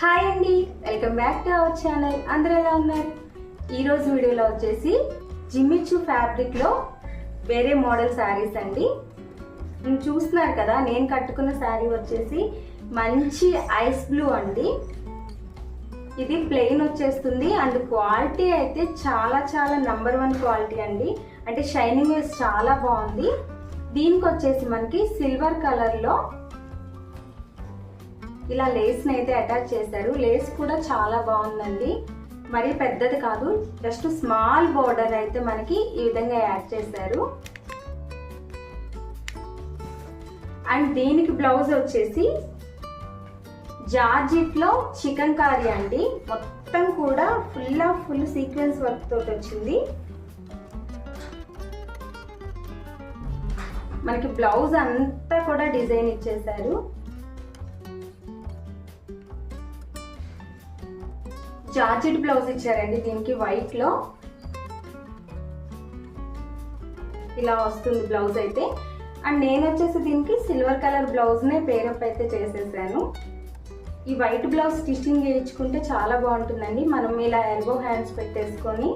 Hi అండి, welcome back to our channel. అందరూ ఎలా ఉన్నారు? ఈరోజు వీడియోలో వచ్చేసి జిమ్మిచూ ఫ్యాబ్రిక్లో వేరే మోడల్ శారీస్ అండి. నేను చూస్తున్నారు కదా, నేను కట్టుకున్న శారీ వచ్చేసి మంచి ఐస్ బ్లూ అండి. ఇది ప్లెయిన్ వచ్చేస్తుంది అండ్ క్వాలిటీ అయితే చాలా చాలా నంబర్ 1 క్వాలిటీ అండి. అంటే షైనింగ్ వైజ్ చాలా బాగుంది. దీనికి వచ్చేసి మనకి సిల్వర్ కలర్లో ఇలా లేస్ని అయితే అటాచ్ చేశారు. లేస్ కూడా చాలా బాగుందండి, మరి పెద్దది కాదు, జస్ట్ స్మాల్ బోర్డర్ అయితే మనకి ఈ విధంగా యాడ్ చేశారు. అండ్ దీనికి బ్లౌజ్ వచ్చేసి జార్జెట్లో చికెన్ కారీ అండి. మొత్తం కూడా ఫుల్ సీక్వెన్స్ వర్క్ తోటి వచ్చింది. మనకి బ్లౌజ్ అంతా కూడా డిజైన్ ఇచ్చేసారు. జార్జెట్ బ్లౌజ్ ఇచ్చారండి దీనికి వైట్ లో. ఇలా వస్తుంది బ్లౌజ్ అయితే. అండ్ నేను వచ్చేసి దీనికి సిల్వర్ కలర్ బ్లౌజ్ నే పేరప్ అయితే చేసేసాను. ఈ వైట్ బ్లౌజ్ స్టిచ్చింగ్ చేయించుకుంటే చాలా బాగుంటుందండి. మనం ఇలా ఎల్బో హ్యాండ్స్ పెట్టేసుకొని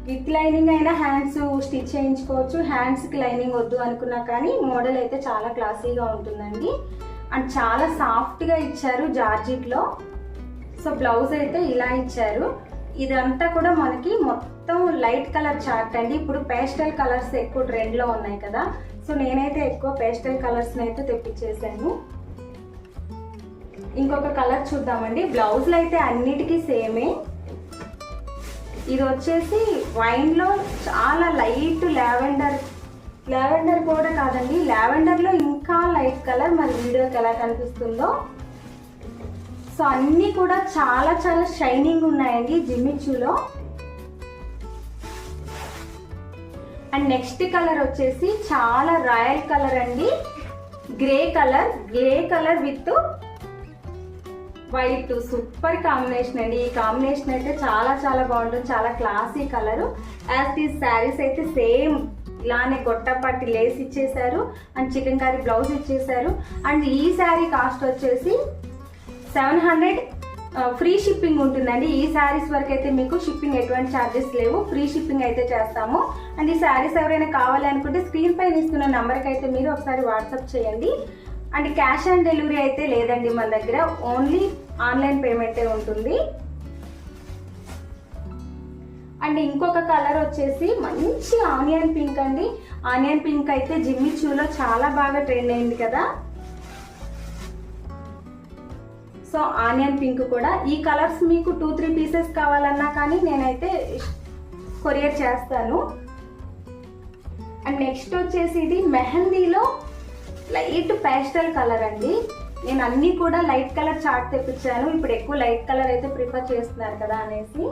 విత్ లైనింగ్ అయినా హ్యాండ్స్ స్టిచ్ చేయించుకోవచ్చు. హ్యాండ్స్ కి లైనింగ్ వద్దు అనుకున్నా కానీ మోడల్ అయితే చాలా క్లాసీగా ఉంటుందండి. అండ్ చాలా సాఫ్ట్ గా ఇచ్చారు జార్జెట్ లో. సో బ్లౌజ్ అయితే ఇలా ఇచ్చారు. ఇదంతా కూడా మనకి మొత్తం లైట్ కలర్ చార్ట్ అండి. ఇప్పుడు పేస్టల్ కలర్స్ ఎక్కువ ట్రెండ్ లో ఉన్నాయి కదా, సో నేనైతే ఎక్కువ పేస్టల్ కలర్స్ అయితే తెప్పించేసాను. ఇంకొక కలర్ చూద్దామండి. బ్లౌజ్లు అయితే అన్నిటికీ సేమే. ఇది వచ్చేసి వైన్ లో చాలా లైట్ లావెండర్ కూడా కాదండి, లావెండర్ లో ఇంకా లైట్ కలర్, మరి వీడియోకి ఎలా కనిపిస్తుందో. సో అన్నీ కూడా చాలా చాలా షైనింగ్ ఉన్నాయండి జిమ్మిచూలో. అండ్ నెక్స్ట్ కలర్ వచ్చేసి చాలా రాయల్ కలర్ అండి. Grey colour with white. Super combination అండి. ఈ కాంబినేషన్ అయితే చాలా చాలా బాగుంటుంది. చాలా classy colour. As these saris అయితే సేమ్ ఇలానే గొట్టపట్టి లేస్ ఇచ్చేసారు అండ్ చికెన్ కర్రీ బ్లౌజ్ ఇచ్చేసారు. అండ్ ఈ శారీ కాస్ట్ వచ్చేసి 700 ఫ్రీ షిప్పింగ్ ఉంటుందండి. ఈ శారీస్ వరకు అయితే మీకు షిప్పింగ్ ఎటువంటి ఛార్జెస్ లేవు, ఫ్రీ షిప్పింగ్ అయితే చేస్తాము. అండ్ ఈ శారీస్ ఎవరైనా కావాలి అనుకుంటే స్క్రీన్ పైన ఇస్తున్న నెంబర్కి అయితే మీరు ఒకసారి వాట్సాప్ చేయండి. అండ్ క్యాష్ ఆన్ డెలివరీ అయితే లేదండి మన దగ్గర, ఓన్లీ ఆన్లైన్ పేమెంటే ఉంటుంది. అండ్ ఇంకొక కలర్ వచ్చేసి మంచి ఆనియన్ పింక్ అండి. ఆనియన్ పింక్ అయితే జిమ్మిచూలో చాలా బాగా ట్రెండ్ అయింది కదా. సో ఆనియన్ పింక్ కూడా. ఈ కలర్స్ మీకు 2-3 పీసెస్ కావాలన్నా కానీ నేనైతే కొరియర్ చేస్తాను. అండ్ నెక్స్ట్ వచ్చేసి ఇది మెహందీలో లైట్ పేస్టల్ కలర్ అండి. నేను అన్నీ కూడా లైట్ కలర్ చార్ట్ తెప్పించాను. ఇప్పుడు ఎక్కువ లైట్ కలర్ అయితే ప్రిఫర్ చేస్తున్నారు కదా అనేసి.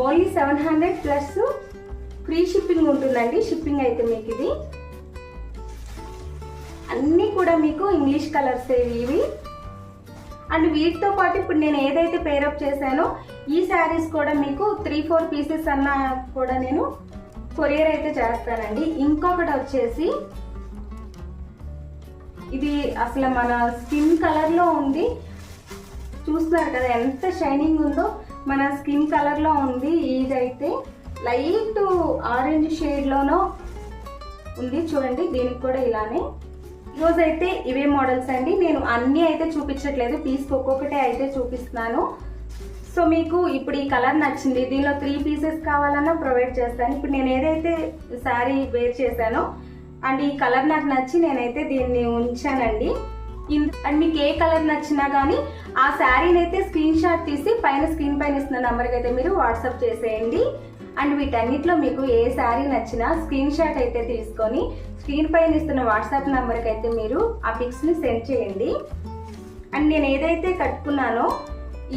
ఓన్లీ 700 ప్లస్ ఫ్రీ షిప్పింగ్ ఉంటుందండి. షిప్పింగ్ అయితే మీకు ఇది అన్నీ కూడా మీకు ఇంగ్లీష్ కలర్స్ ఇవి. అండ్ వీటితో పాటు ఇప్పుడు నేను ఏదైతే పేరప్ చేశానో ఈ శారీస్ కూడా మీకు 3-4 పీసెస్ అన్నా కూడా నేను కొరియర్ అయితే చేస్తానండి. ఇంకొకటి వచ్చేసి ఇది అసలు మన స్కిన్ కలర్ లో ఉంది. చూస్తున్నారు కదా ఎంత షైనింగ్ ఉందో, మన స్కిన్ కలర్ లో ఉంది. ఇదైతే లైట్ ఆరెంజ్ షేడ్ లోనో ఉంది చూడండి. దీనికి కూడా ఇలానే. ఈరోజు అయితే ఇవే మోడల్స్ అండి. నేను అన్నీ అయితే చూపించట్లేదు, పీస్కి ఒక్కొక్కటే అయితే చూపిస్తున్నాను. సో మీకు ఇప్పుడు ఈ కలర్ నచ్చింది, దీనిలో 3 పీసెస్ కావాలన్నా ప్రొవైడ్ చేస్తాను. ఇప్పుడు నేను ఏదైతే శారీ వేర్ చేశానో అండ్ ఈ కలర్ నాకు నచ్చి నేనైతే దీన్ని ఉంచానండి. అండ్ మీకు ఏ కలర్ నచ్చినా కానీ ఆ శారీని అయితే స్క్రీన్ షాట్ తీసి స్క్రీన్ పైన ఇస్తున్న నెంబర్కి అయితే మీరు వాట్సాప్ చేసేయండి. అండ్ వీటన్నిటిలో మీకు ఏ శారీ నచ్చినా స్క్రీన్ షాట్ అయితే తీసుకొని స్క్రీన్ పైన ఇస్తున్న వాట్సాప్ నెంబర్కి అయితే మీరు ఆ పిక్స్ని సెండ్ చేయండి. అండ్ నేను ఏదైతే కట్టుకున్నానో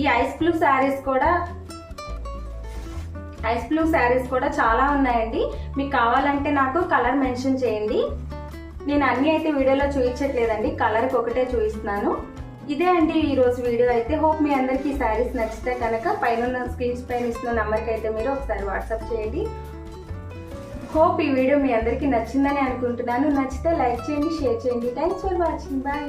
ఈ ఐస్ బ్లూ శారీస్ కూడా చాలా ఉన్నాయండి. మీకు కావాలంటే నాకు కలర్ మెన్షన్ చేయండి. నేను అన్నీ అయితే వీడియోలో చూపించట్లేదండి, కలర్కి ఒకటే చూపిస్తున్నాను. ఇదే అండి ఈరోజు వీడియో అయితే. హోప్ మీ అందరికీ ఈ శారీస్ నచ్చితే కనుక పైన స్క్రీన్స్ పైన ఇస్తున్న నెంబర్కి అయితే మీరు ఒకసారి వాట్సాప్ చేయండి. హోప్ ఈ వీడియో మీ అందరికీ నచ్చిందని అనుకుంటున్నాను. నచ్చితే లైక్ చేయండి, షేర్ చేయండి. Thanks for watching. బాయ్.